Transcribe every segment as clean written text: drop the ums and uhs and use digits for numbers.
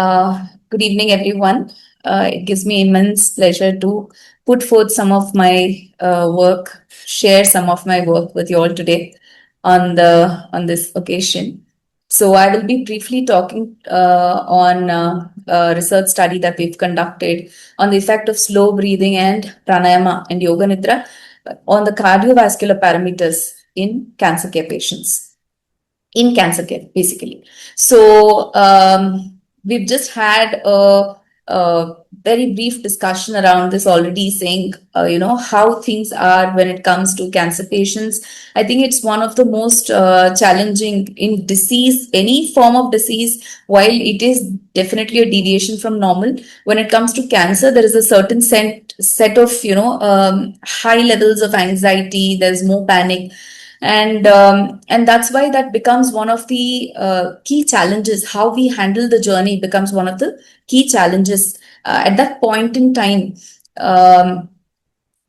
Good evening, everyone. It gives me immense pleasure to put forth some of my work, share some of my work with you all today on this occasion. So I will be briefly talking on a research study that we've conducted on the effect of slow breathing and pranayama and yoga nidra on the cardiovascular parameters in cancer care patients in cancer care, basically. So we've just had a very brief discussion around this already, saying how things are when it comes to cancer patients. I think it's one of the most challenging in disease, any form of disease. While it is definitely a deviation from normal, when it comes to cancer, there is a certain set of high levels of anxiety. There's more panic, and that's why that becomes one of the key challenges. How we handle the journey becomes one of the key challenges at that point in time.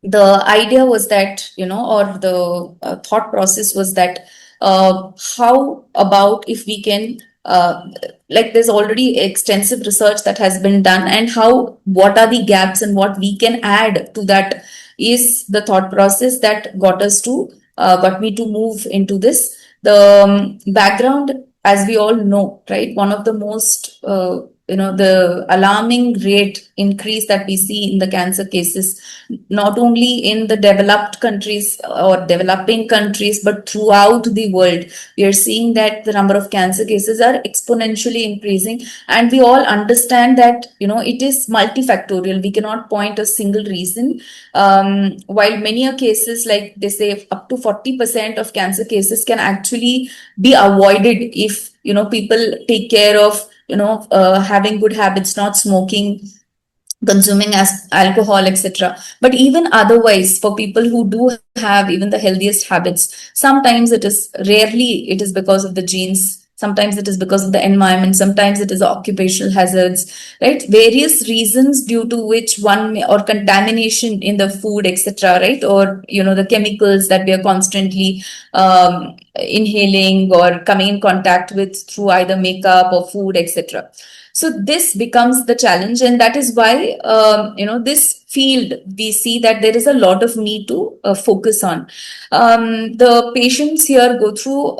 The idea was that, or the thought process was that, how about if we can, like, there's already extensive research that has been done, and what are the gaps and what we can add to that is the thought process that got me to move into this. The background, as we all know, right? One of the most, the alarming rate increase that we see in the cancer cases, not only in the developed countries or developing countries, but throughout the world. We are seeing that the number of cancer cases are exponentially increasing, and we all understand that, it is multifactorial. We cannot point a single reason. While many cases, like they say, up to 40% of cancer cases can actually be avoided if, people take care of, having good habits, not smoking, consuming as alcohol, etc. But even otherwise, for people who do have even the healthiest habits, sometimes rarely it is because of the genes. Sometimes it is because of the environment. Sometimes it is occupational hazards, right? Various reasons due to which or contamination in the food, etc., right? Or, the chemicals that we are constantly inhaling or coming in contact with through either makeup or food, etc. So this becomes the challenge, and that is why, this field, we see that there is a lot of need to focus on. The patients here go through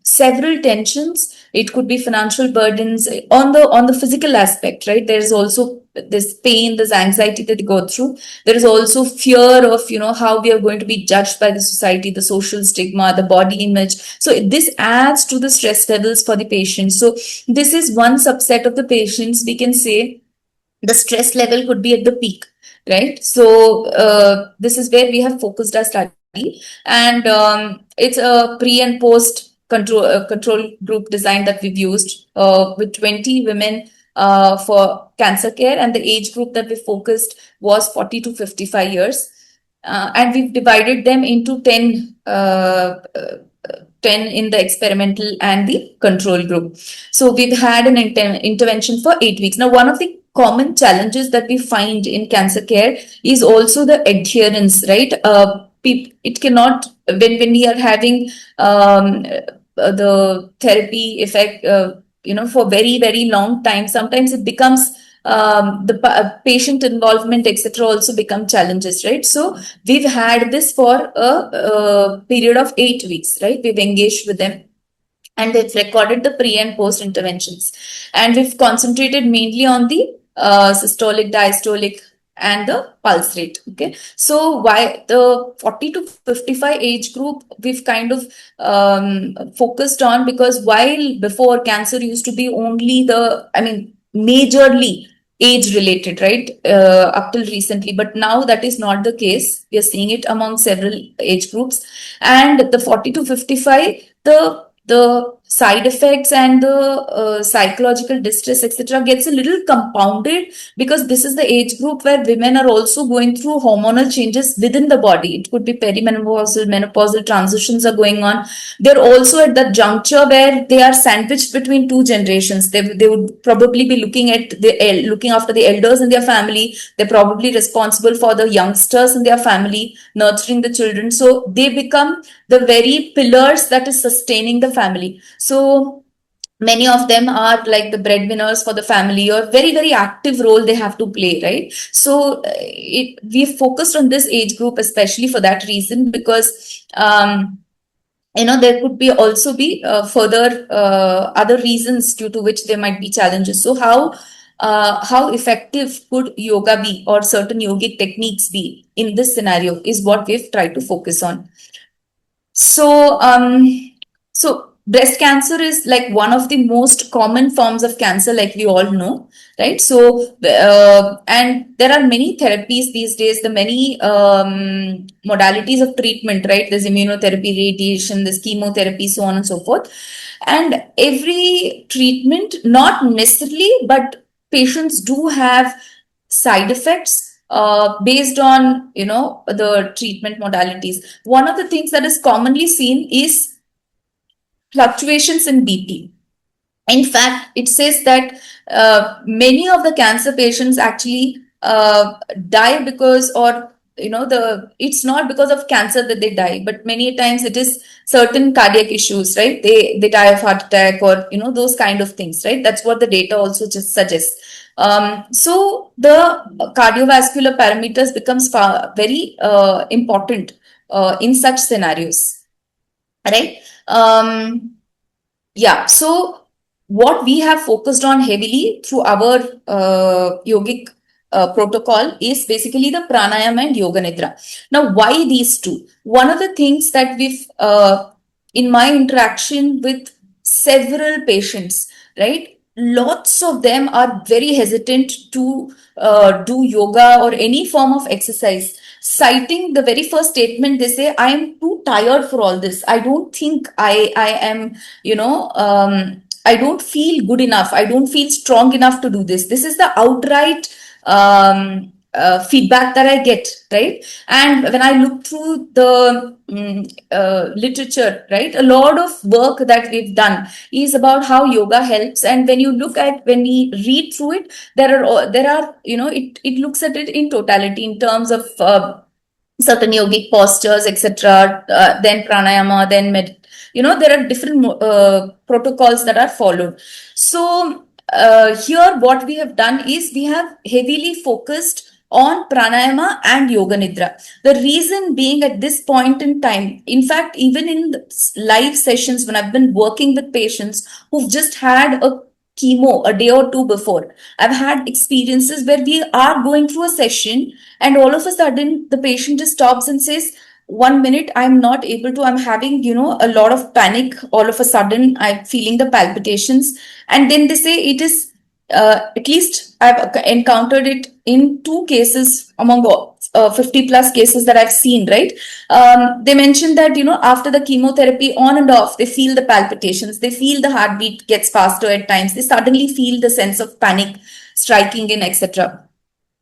several tensions. It could be financial burdens on the physical aspect, right? There is also this pain, this anxiety that they go through. There is also fear of, how we are going to be judged by the society, the social stigma, the body image. So this adds to the stress levels for the patient. So this is one subset of the patients. We can say the stress level could be at the peak, right? So this is where we have focused our study, and it's a pre and post control group design that we've used with 20 women for cancer care, and the age group that we focused was 40 to 55 years. And we've divided them into 10 in the experimental and the control group. So we've had an intervention for 8 weeks. Now, one of the common challenges that we find in cancer care is also the adherence, right? It cannot, when we are having the therapy effect, for very, very long time, sometimes it becomes the patient involvement, etc., also become challenges, right? So we've had this for a period of 8 weeks, right? We've engaged with them, and they've recorded the pre and post interventions, and we've concentrated mainly on the systolic, diastolic, and the pulse rate. Okay, so why the 40 to 55 age group we've kind of focused on, because while before cancer used to be only majorly age related, right? Up till recently, but now that is not the case. We are seeing it among several age groups, and the 40 to 55, the side effects and the psychological distress, etc., gets a little compounded, because this is the age group where women are also going through hormonal changes within the body. It could be perimenopausal, menopausal transitions are going on. They're also at that juncture where they are sandwiched between two generations. They would probably be looking after the elders in their family. They're probably responsible for the youngsters in their family, nurturing the children. So they become the very pillars that is sustaining the family. So many of them are like the breadwinners for the family, or very very active role they have to play, right? So we focused on this age group especially for that reason, because there could be also be further other reasons due to which there might be challenges. So how effective could yoga be, or certain yogic techniques be in this scenario, is what we've tried to focus on. So breast cancer is like one of the most common forms of cancer, like we all know, right? So and there are many therapies these days, the many modalities of treatment, right? There's immunotherapy, radiation, there's chemotherapy, so on and so forth. And every treatment, not necessarily, but patients do have side effects based on the treatment modalities. One of the things that is commonly seen is fluctuations in BP. In fact, it says that many of the cancer patients actually die because, or it's not because of cancer that they die, but many times it is certain cardiac issues, right? They die of heart attack, or those kind of things, right? That's what the data also just suggests. So the cardiovascular parameters becomes very important in such scenarios, right? Yeah, so what we have focused on heavily through our yogic protocol is basically the pranayama and yoga nidra. Now, why these two? One of the things that we've, in my interaction with several patients, right? Lots of them are very hesitant to do yoga or any form of exercise, citing the very first statement. They say, I am too tired for all this. I don't think I am, I don't feel good enough. I don't feel strong enough to do this. This is the outright feedback that I get, right? And when I look through the literature, right, a lot of work that we've done is about how yoga helps. And when we read through it, there are it looks at it in totality in terms of certain yogic postures, etc. Then pranayama, then there are different protocols that are followed. So here what we have done is we have heavily focused on pranayama and yoga nidra. The reason being, at this point in time, in fact, even in the live sessions when I've been working with patients who've just had a chemo a day or two before, I've had experiences where we are going through a session and all of a sudden the patient just stops and says, 1 minute, I'm not able to, I'm having, a lot of panic. All of a sudden, I'm feeling the palpitations. And then they say it is, at least I've encountered it in 2 cases among 50 plus cases that I've seen, right? They mentioned that, after the chemotherapy, on and off, they feel the palpitations, they feel the heartbeat gets faster at times, they suddenly feel the sense of panic striking in, etc.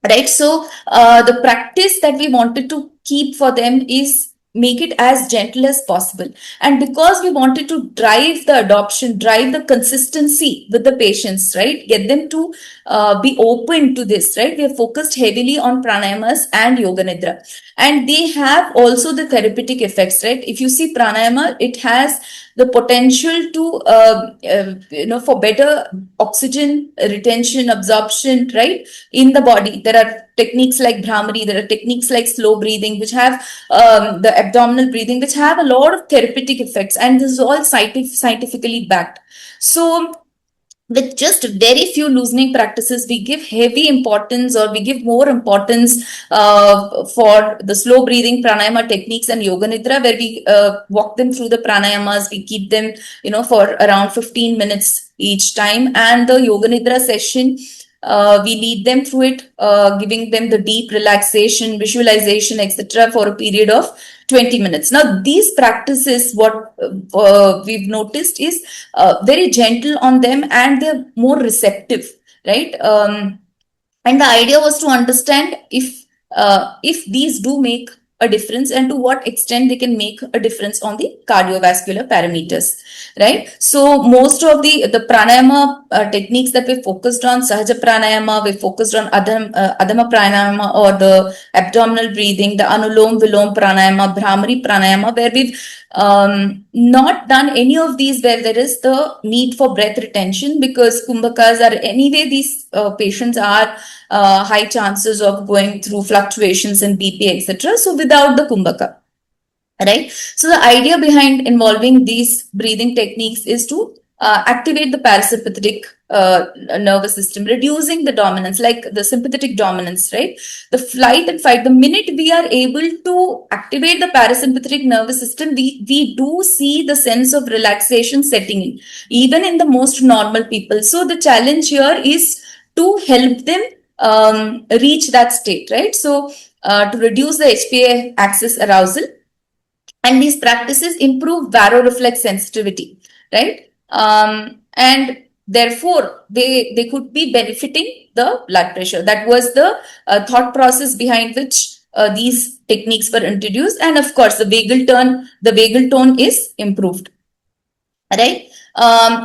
Right? So the practice that we wanted to keep for them is make it as gentle as possible. And because we wanted to drive the adoption, drive the consistency with the patients, right? Get them to be open to this, right? We have focused heavily on pranayamas and yoga nidra. And they have also the therapeutic effects, right? If you see pranayama, it has the potential to, for better oxygen retention, absorption, right? In the body. There are techniques like Bhramari, there are techniques like slow breathing, which have the abdominal breathing, which have a lot of therapeutic effects. And this is all scientifically backed. So with just very few loosening practices, we give heavy importance, or we give more importance for the slow breathing pranayama techniques and yoga nidra, where we walk them through the pranayamas. We keep them, for around 15 minutes each time. And the yoga nidra session, we lead them through it, giving them the deep relaxation, visualization, etc. for a period of 20 minutes. Now, these practices, what we've noticed is very gentle on them, and they're more receptive, right? And the idea was to understand if these do make a difference, and to what extent they can make a difference on the cardiovascular parameters, right? So most of the pranayama techniques that we focused on, Sahaja pranayama, we focused on Adama pranayama, or the abdominal breathing, the Anulom Vilom Pranayama, Bhramari Pranayama, where we've not done any of these where there is the need for breath retention, because Kumbhakas are anyway, these patients are high chances of going through fluctuations in BP, etc. So without the Kumbhaka. Right. So the idea behind involving these breathing techniques is to activate the parasympathetic nervous system, reducing the dominance, like the sympathetic dominance, right? The flight and fight. The minute we are able to activate the parasympathetic nervous system, we do see the sense of relaxation setting in, even in the most normal people. So the challenge here is to help them reach that state, right? So to reduce the HPA axis arousal. And these practices improve varoreflex sensitivity, right? And therefore, they could be benefiting the blood pressure. That was the thought process behind which these techniques were introduced. And of course, the vagal tone is improved, right?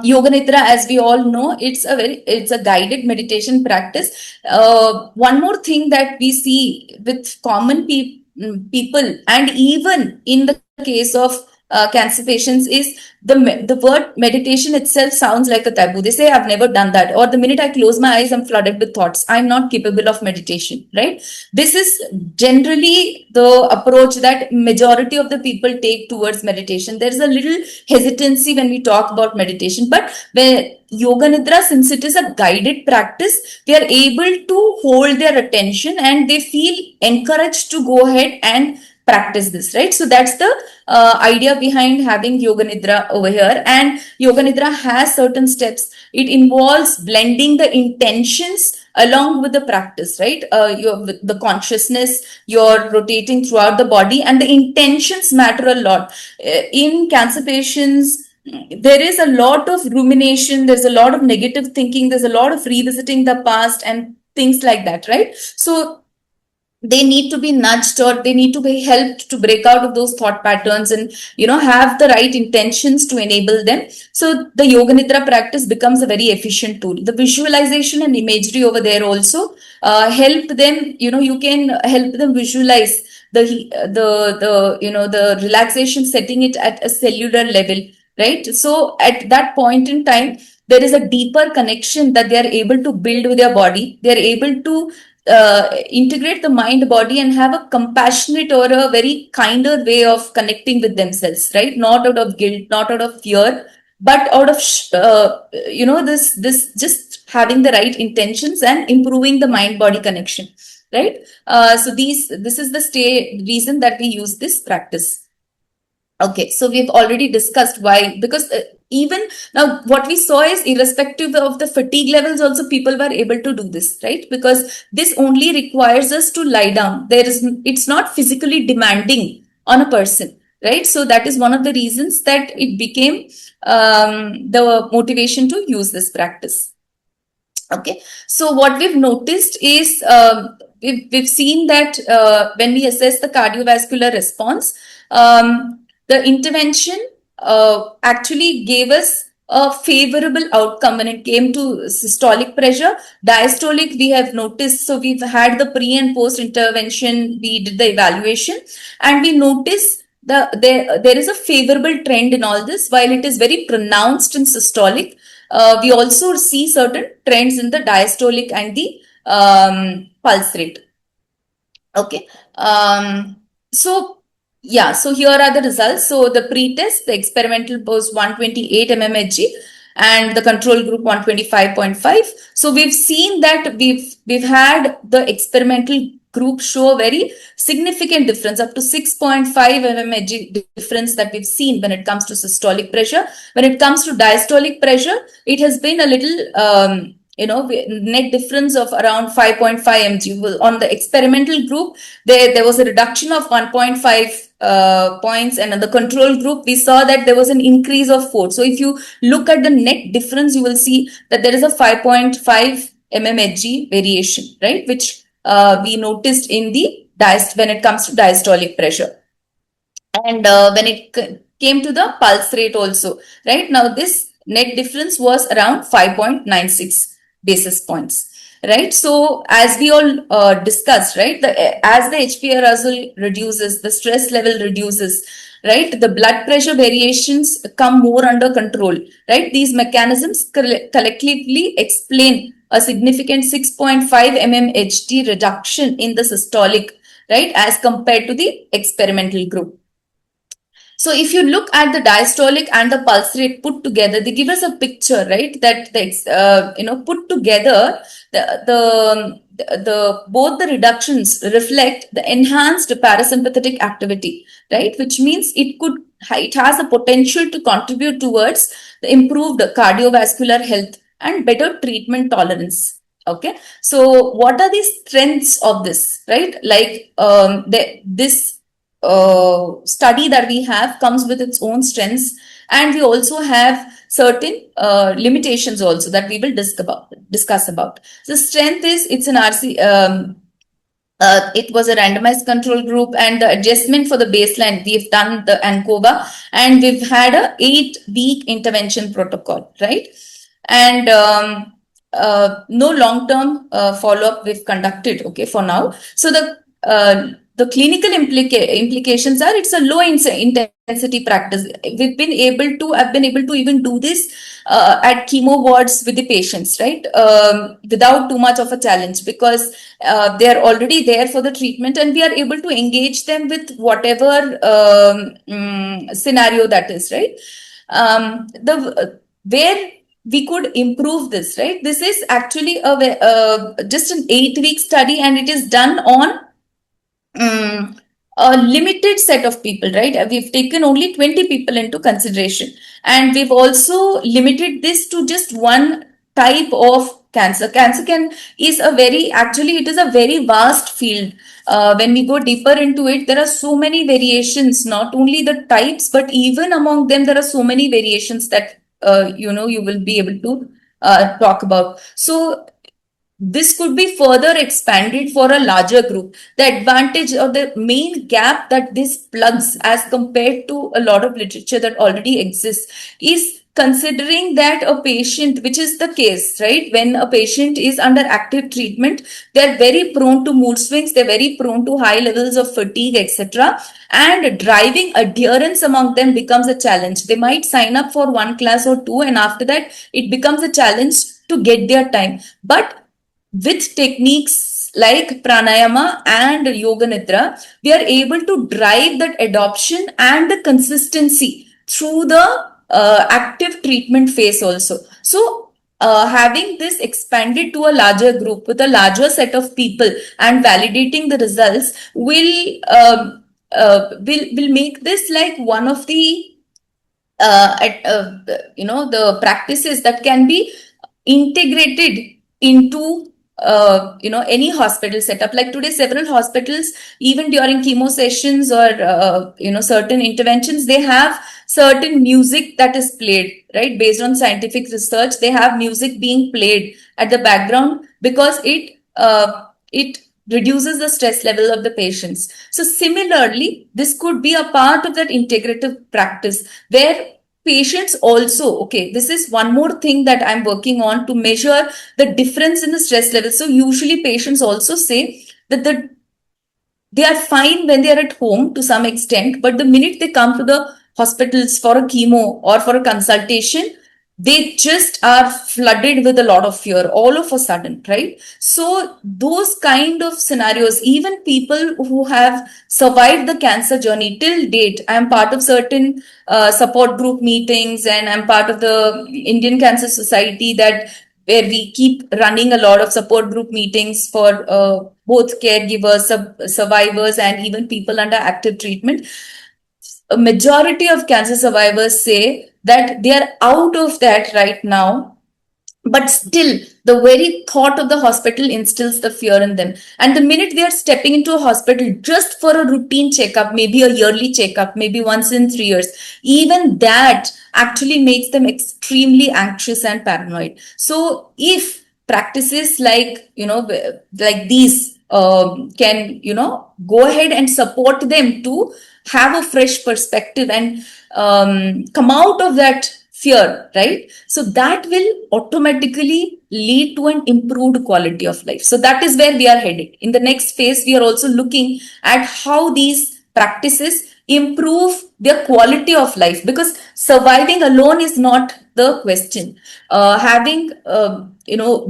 Yoga Nidra, as we all know, it's a guided meditation practice. One more thing that we see with common people, and even in the case of cancer patients, is the word meditation itself sounds like a taboo. They say, I've never done that. Or the minute I close my eyes, I'm flooded with thoughts. I'm not capable of meditation, right? This is generally the approach that majority of the people take towards meditation. There's a little hesitancy when we talk about meditation, but when Yoga Nidra, since it is a guided practice, we are able to hold their attention and they feel encouraged to go ahead and practice this, right? So that's the idea behind having Yoga Nidra over here. And Yoga Nidra has certain steps. It involves blending the intentions along with the practice, right? The consciousness, you're rotating throughout the body, and the intentions matter a lot. In cancer patients, there is a lot of rumination, there's a lot of negative thinking, there's a lot of revisiting the past and things like that, right? So they need to be nudged, or they need to be helped to break out of those thought patterns and have the right intentions to enable them. So the Yoga Nidra practice becomes a very efficient tool. The visualization and imagery over there also help them. You can help them visualize the relaxation, setting it at a cellular level, right? So at that point in time, there is a deeper connection that they are able to build with their body. They are able to integrate the mind body and have a compassionate or a very kinder way of connecting with themselves, right? Not out of guilt, not out of fear, but out of this just having the right intentions and improving the mind body connection, right? So this is the reason that we use this practice. Okay, so we've already discussed why, because even now what we saw is, irrespective of the fatigue levels, also people were able to do this, right? Because this only requires us to lie down. It's not physically demanding on a person, right? So that is one of the reasons that it became the motivation to use this practice. Okay, so what we've noticed is we've seen that when we assess the cardiovascular response, the intervention actually gave us a favorable outcome when it came to systolic pressure. Diastolic, we have noticed, so we've had the pre and post intervention, we did the evaluation, and we noticed there is a favorable trend in all this. While it is very pronounced in systolic, we also see certain trends in the diastolic and the pulse rate. Okay, so here are the results. So the pre-test, the experimental was 128 mmHg and the control group 125.5. So we've seen that we've had the experimental group show a very significant difference, up to 6.5 mmHg difference that we've seen when it comes to systolic pressure. When it comes to diastolic pressure, it has been a little net difference of around 5.5 mg. On the experimental group, there was a reduction of 1.5 points, and in the control group, we saw that there was an increase of 4. So if you look at the net difference, you will see that there is a 5.5 mmHg variation, right? Which we noticed in the when it comes to diastolic pressure. And when it came to the pulse rate also, right? Now this net difference was around 5.96 basis points, right? So as we all discussed, right, as the HPA arousal reduces, the stress level reduces, right, the blood pressure variations come more under control, right? These mechanisms collectively explain a significant 6.5 mmHg reduction in the systolic, right, as compared to the experimental group. So if you look at the diastolic and the pulse rate put together, they give us a picture, right? That put together, the both the reductions reflect the enhanced parasympathetic activity, right? Which means it has the potential to contribute towards the improved cardiovascular health and better treatment tolerance. Okay, so what are the strengths of this, right? Like this study that we have comes with its own strengths, and we also have certain limitations also that we will discuss about. The strength is it's an RC. It was a randomized control group, and the adjustment for the baseline, we've done the ANCOVA, and we've had a 8-week intervention protocol, right? And no long-term follow-up we've conducted, okay, for now. So the clinical implications are it's a low intensity practice. I've been able to even do this at chemo wards with the patients, right? Without too much of a challenge, because they are already there for the treatment, and we are able to engage them with whatever scenario that is, right? Where we could improve this, right? This is actually just an 8-week study, and it is done on a limited set of people, right? We've taken only 20 people into consideration, and we've also limited this to just one type of cancer. It is a very vast field. When we go deeper into it, there are so many variations, not only the types, but even among them, there are so many variations that you will be able to talk about. So this could be further expanded for a larger group. The advantage or the main gap that this plugs as compared to a lot of literature that already exists is considering that a patient, which is the case, right? When a patient is under active treatment, they're very prone to mood swings, they're very prone to high levels of fatigue, etc. And driving adherence among them becomes a challenge. They might sign up for one class or two, and after that, it becomes a challenge to get their time. But with techniques like pranayama and yoga nidra, we are able to drive that adoption and the consistency through the active treatment phase also. So having this expanded to a larger group with a larger set of people and validating the results will make this like one of the the practices that can be integrated into any hospital setup. Like today, several hospitals, even during chemo sessions or certain interventions, they have certain music that is played, right? Based on scientific research, they have music being played at the background because it reduces the stress level of the patients. So similarly, this could be a part of that integrative practice where patients also, okay, this is one more thing that I'm working on to measure the difference in the stress level. So usually patients also say that they are fine when they are at home to some extent, but the minute they come to the hospitals for a chemo or for a consultation, they just are flooded with a lot of fear all of a sudden, right? So those kind of scenarios, even people who have survived the cancer journey till date, I'm part of certain support group meetings, and I'm part of the Indian Cancer Society where we keep running a lot of support group meetings for both caregivers, survivors, and even people under active treatment. A majority of cancer survivors say that they are out of that right now, but still the very thought of the hospital instills the fear in them. And the minute they are stepping into a hospital just for a routine checkup, maybe a yearly checkup, maybe once in 3 years, even that actually makes them extremely anxious and paranoid. So if practices like these can go ahead and support them to have a fresh perspective and come out of that fear, right? So that will automatically lead to an improved quality of life. So that is where we are headed. In the next phase, we are also looking at how these practices improve their quality of life, because surviving alone is not the question. Having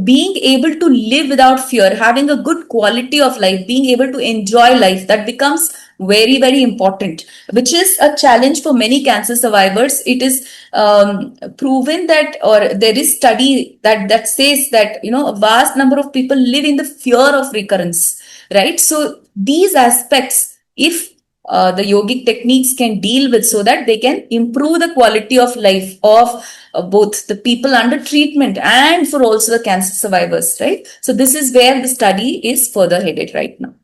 being able to live without fear, having a good quality of life, being able to enjoy life, that becomes very, very important, which is a challenge for many cancer survivors. It is proven that, or there is study that says that a vast number of people live in the fear of recurrence, right? So these aspects, if the yogic techniques can deal with, so that they can improve the quality of life of both the people under treatment and for also the cancer survivors, right? So this is where the study is further headed right now.